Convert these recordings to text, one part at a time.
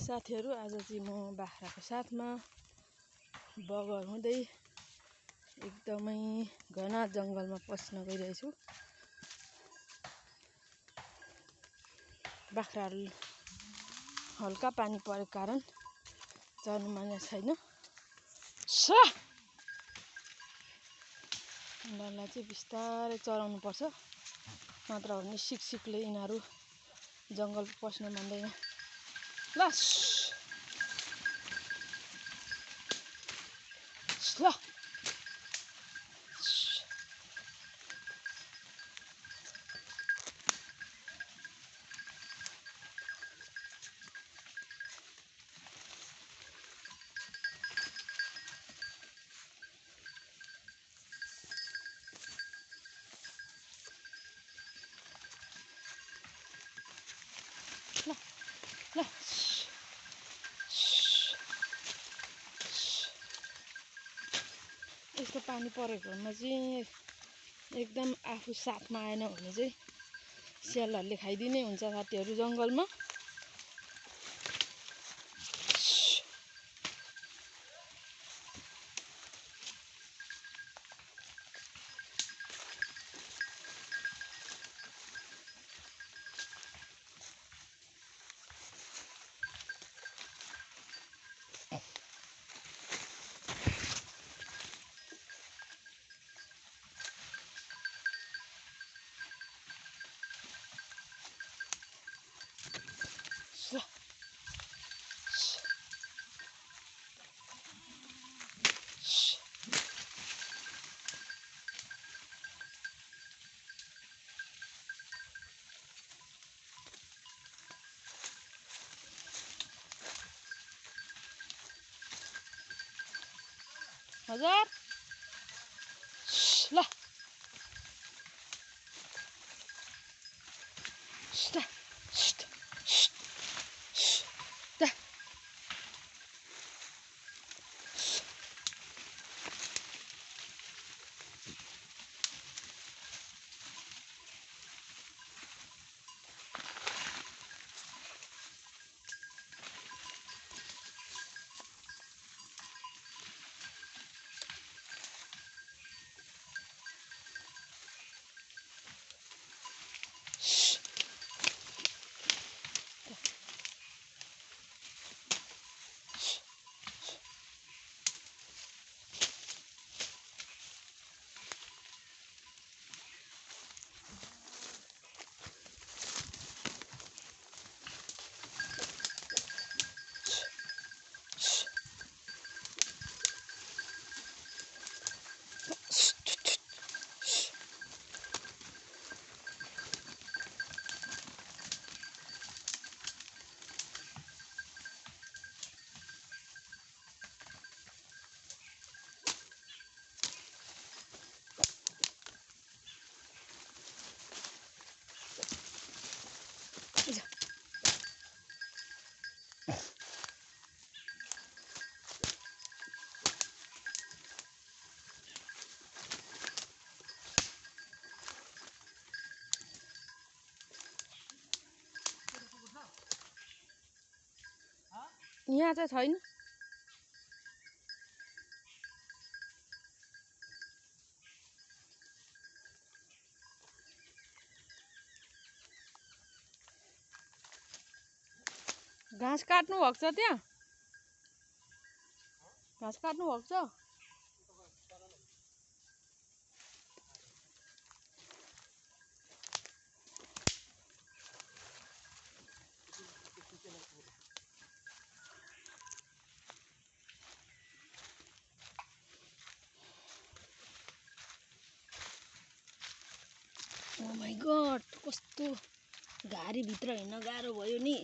साथीहरु आज चाहिँ म बाख्राको साथमा बगर हुँदै एकदमै घना जंगलमा पस्न गइरहेछु। बाख्राहरु हल्का पानी परेको कारण चर्नु मानेको छैन। यिनीहरुलाई चाहिँ बिस्तारै चराउनु पर्छ, नत्र भने सिकसिकले यिनीहरु जंगल पस्न मान्दैन। ल ल यस्तो पानी परेकोमा चाहिँ एकदम आफू साथमा आएन भने चाहिँ स्यालहरुले खाइदिने हुन्छ साथीहरु जंगलमा। हजुर ल यहाँ चाहिँ छैन। घाँस काट्नु भएको छ त्यहाँ? घाँस काट्नु भएको छ? ओ माय गॉड, कस्तो घारी भित्र हिँड्न गाह्रो भयो नि।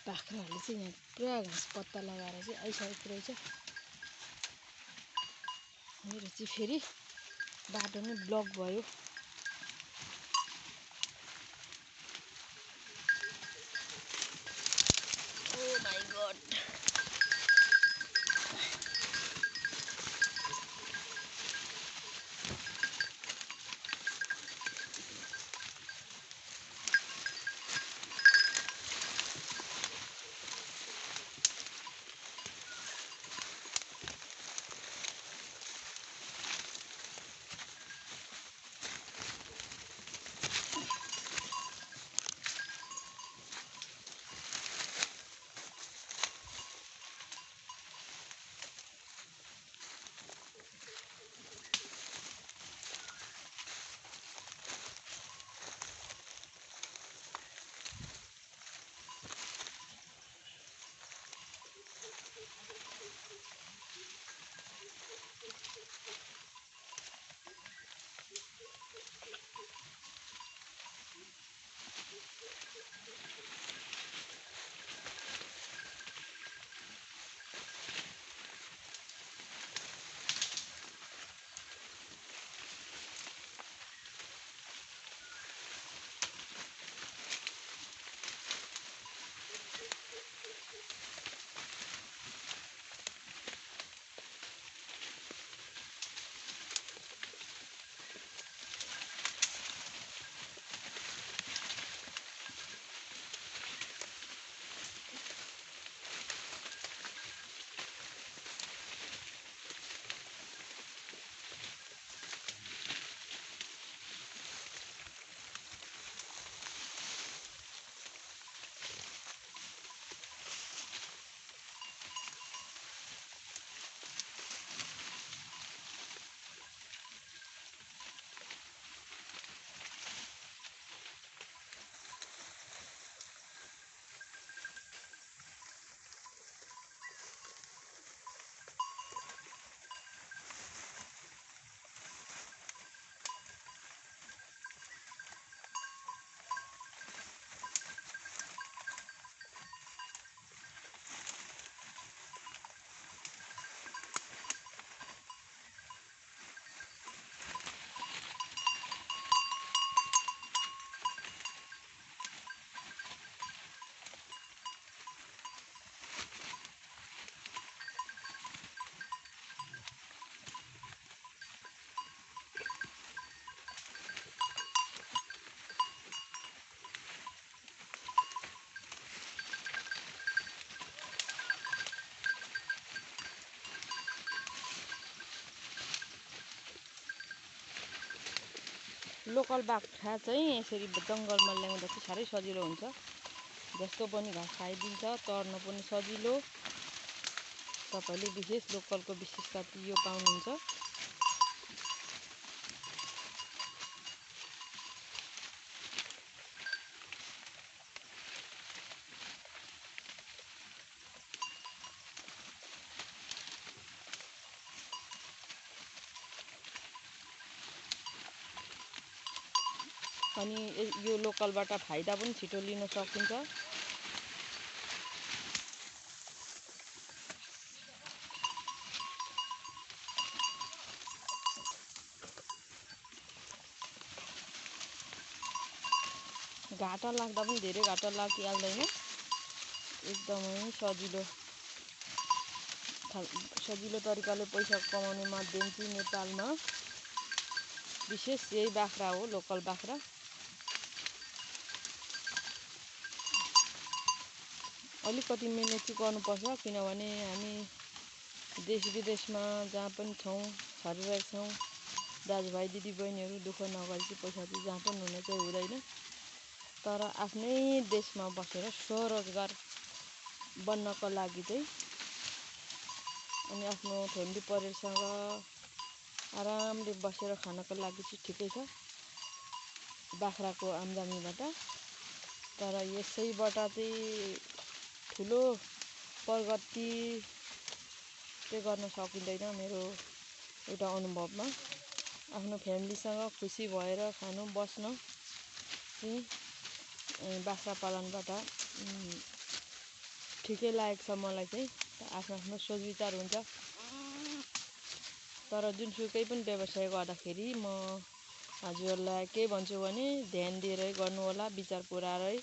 बाख्राहरूले चाहिँ यहाँ पुरा घाँस पत्ता लगाएर चाहिँ आइसकेको रहेछ। मेरो चाहिँ फेरि बाटो नै ब्लक भयो। Oh my god. लोकल बाख्रा चाहिँ यसरी जङ्गलमा ल्याउँदा चाहिँ साह्रै सजिलो हुन्छ। जस्तो पनि घाँस खाइदिन्छ, चर्न पनि सजिलो। तपाईले विशेष लोकलको विशेषता यो पाउनुहुन्छ। अनि यो लोकलबाट फाइदा पनि छिटो लिन सकिन्छ। घाटा लाग्दा पनि धेरै घाटा लागिहाल्दैन। एकदमै सजिलो तरिकाले पैसा कमाउने माध्यम चाहिँ नेपालमा विशेष यही बाख्रा हो, लोकल बाख्रा। अलिकति मिहिनेत चाहिँ गर्नुपर्छ, किनभने हामी देश विदेशमा जहाँ पनि छौँ, छरिरहेका छौँ। दाजुभाइ दिदीबहिनीहरू दुःख नगरी चाहिँ पैसा चाहिँ जहाँ पनि हुन चाहिँ हुँदैन। तर आफ्नै देशमा बसेर स्वरोजगार बन्नको लागि चाहिँ अनि आफ्नो फ्यामिली परिवारसँग आरामले बसेर खानको लागि चाहिँ ठिकै छ बाख्राको आम्दानीबाट। तर यसैबाट चाहिँ ठुलो प्रगति चाहिँ गर्न सकिँदैन। मेरो एउटा अनुभवमा आफ्नो फ्यामिलीसँग खुसी भएर खानु बस्न चाहिँ बाख्रा पालनबाट ठिकै लागेको छ मलाई चाहिँ। आफ्नो आफ्नो सोच विचार हुन्छ। तर जुनसुकै पनि व्यवसाय गर्दाखेरि म हजुरहरूलाई के भन्छु भने ध्यान दिएरै गर्नु होला, विचार पुऱ्याएरै।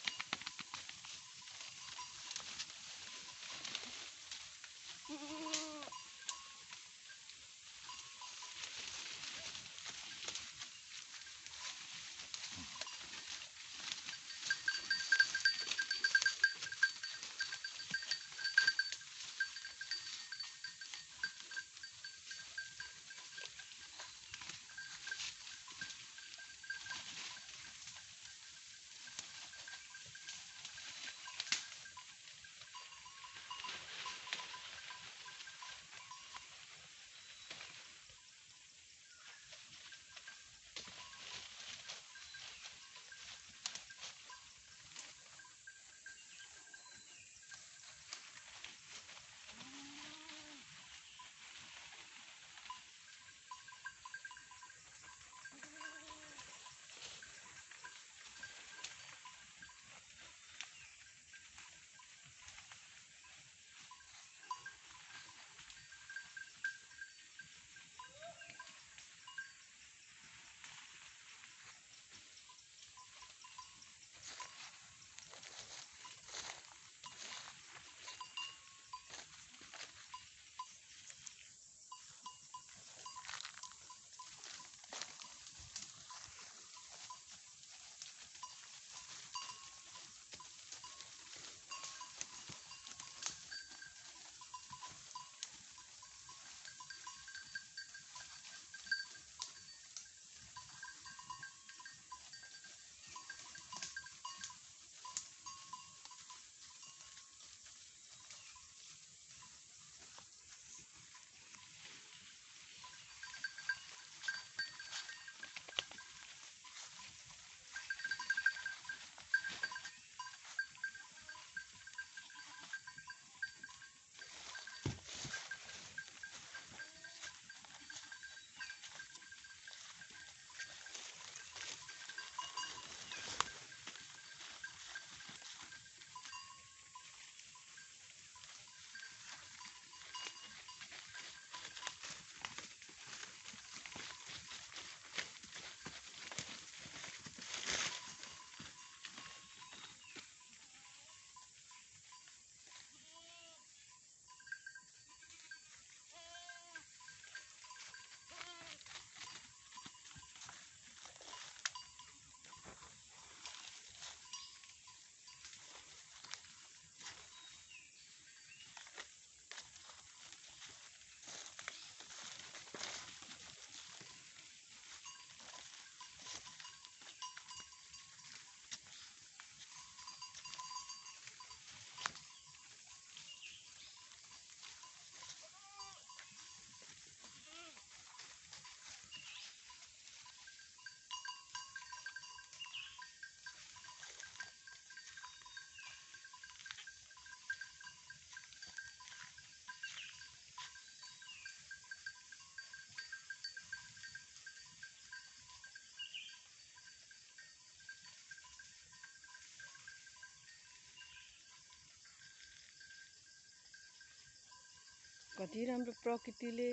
कति राम्रो प्रकृतिले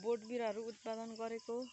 बोट बिरुवाहरू उत्पादन गरेको।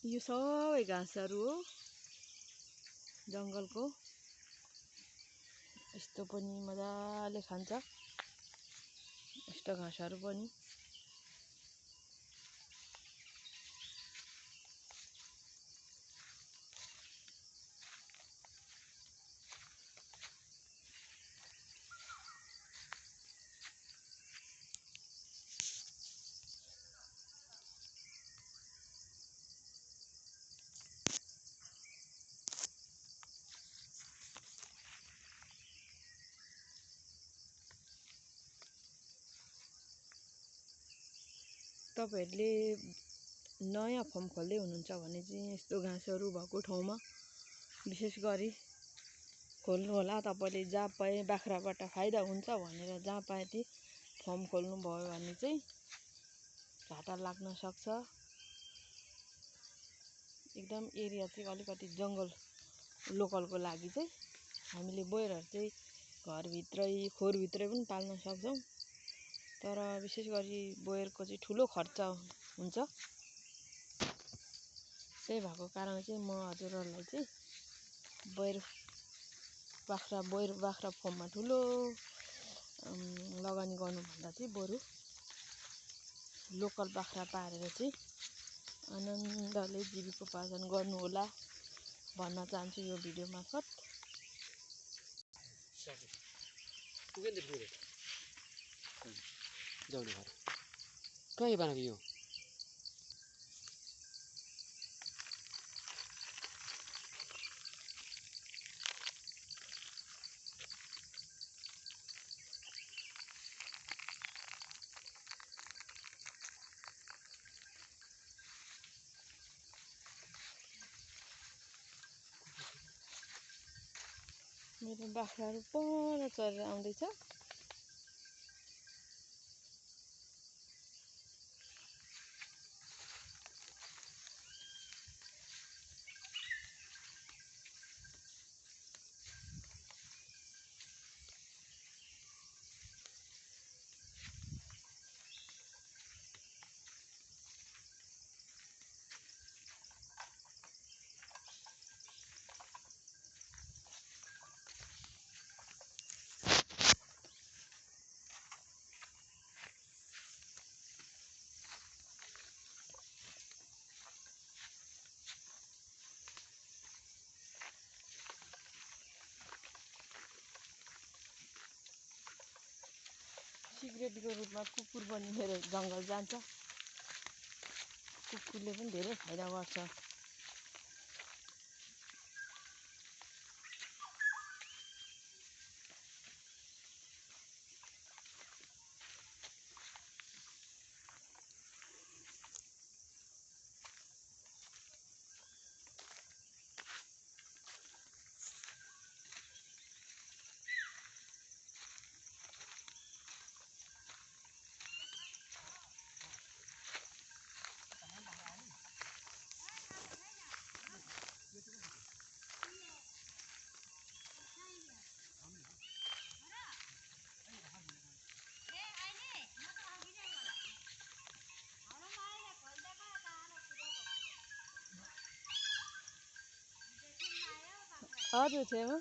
यो सबै घाँसहरू हो जङ्गलको। यस्तो पनि मजाले खान्छ यस्तो घाँसहरू पनि। तपाईहरुले नयाँ फर्म खोल्दै हुनुहुन्छ भने चाहिँ यस्तो घाँसहरू भएको ठाउँमा विशेष गरी खोल्नु होला। तपाईले जहाँ पाए बाख्राबाट फाइदा हुन्छ भनेर जहाँ पाए त्यही फर्म खोल्नु भयो भने चाहिँ घाटा लाग्न सक्छ। एकदम एरिया चाहिँ अलिकति जंगल लोकलको लागि चाहिँ हामीले बोयरहरु चाहिँ घरभित्रै खोरभित्रै पनि पाल्न सक्छौं। तर विशेष गरी बोयरको चाहिँ ठूलो खर्च हुन्छ। त्यही भएको कारण चाहिँ म हजुरहरुलाई चाहिँ बोयर बाख्रा फर्ममा ठूलो लगानी गर्नु भन्दा चाहिँ बरु लोकल बाख्रा पालेर चाहिँ आनन्दले जीविकोपार्जन गर्नु होला भन्न चाहन्छु यो भिडियो मार्फत। कहीं बना दियो मेरो बाख्राहरु पर चरेर आउँदैछ। सिक्रेटको रूपमा कुकुर पनि मेरो जङ्गल जान्छ। कुकुरले पनि धेरै फाइदा गर्छ। हजुर छेमा